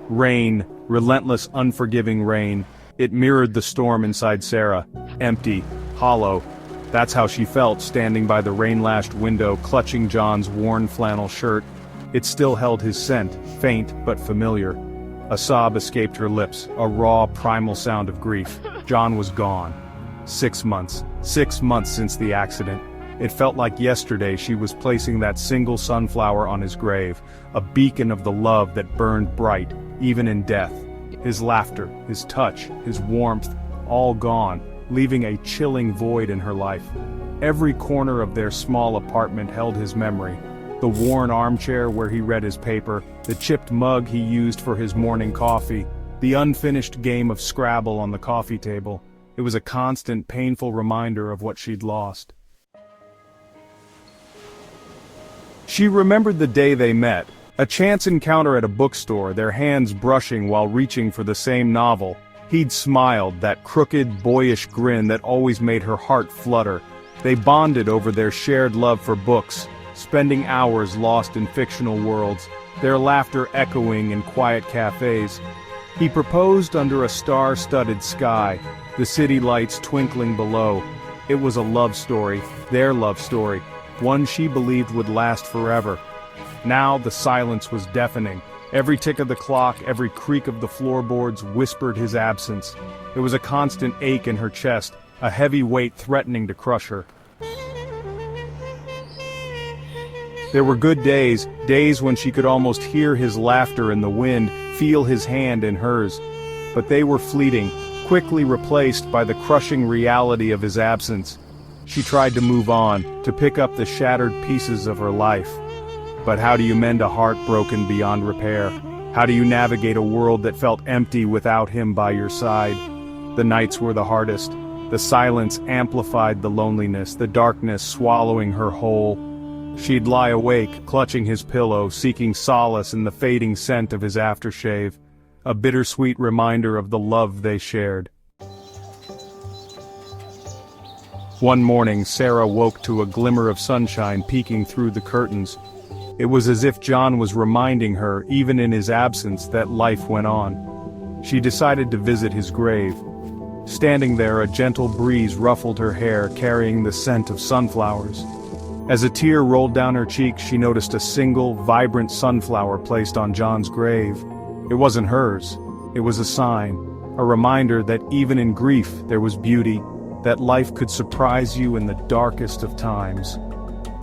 Rain, relentless, unforgiving rain. It mirrored the storm inside Sarah. Empty, hollow. That's how she felt standing by the rain-lashed window, clutching John's worn flannel shirt. It still held his scent, faint but familiar. A sob escaped her lips, a raw, primal sound of grief. John was gone. 6 months. 6 months since the accident. It felt like yesterday she was placing that single sunflower on his grave, a beacon of the love that burned bright, even in death. His laughter, his touch, his warmth, all gone, leaving a chilling void in her life. Every corner of their small apartment held his memory. The worn armchair where he read his paper, the chipped mug he used for his morning coffee, the unfinished game of Scrabble on the coffee table. It was a constant, painful reminder of what she'd lost. She remembered the day they met, a chance encounter at a bookstore, their hands brushing while reaching for the same novel. He'd smiled, that crooked, boyish grin that always made her heart flutter. They bonded over their shared love for books, spending hours lost in fictional worlds, their laughter echoing in quiet cafes. He proposed under a star-studded sky, the city lights twinkling below. It was a love story, their love story, one she believed would last forever. Now the silence was deafening. Every tick of the clock, every creak of the floorboards whispered his absence. There was a constant ache in her chest, a heavy weight threatening to crush her. There were good days, days when she could almost hear his laughter in the wind, feel his hand in hers. But they were fleeting, quickly replaced by the crushing reality of his absence. She tried to move on, to pick up the shattered pieces of her life. But how do you mend a heart broken beyond repair? How do you navigate a world that felt empty without him by your side? The nights were the hardest. The silence amplified the loneliness, the darkness swallowing her whole. She'd lie awake, clutching his pillow, seeking solace in the fading scent of his aftershave, a bittersweet reminder of the love they shared. One morning, Sarah woke to a glimmer of sunshine peeking through the curtains. It was as if John was reminding her, even in his absence, that life went on. She decided to visit his grave. Standing there, a gentle breeze ruffled her hair, carrying the scent of sunflowers. As a tear rolled down her cheek, she noticed a single, vibrant sunflower placed on John's grave. It wasn't hers. It was a sign, a reminder that even in grief there was beauty, that life could surprise you in the darkest of times.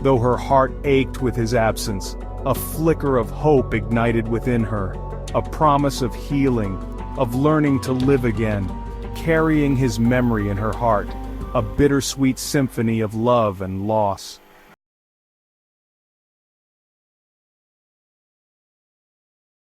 Though her heart ached with his absence, a flicker of hope ignited within her, a promise of healing, of learning to live again, carrying his memory in her heart, a bittersweet symphony of love and loss.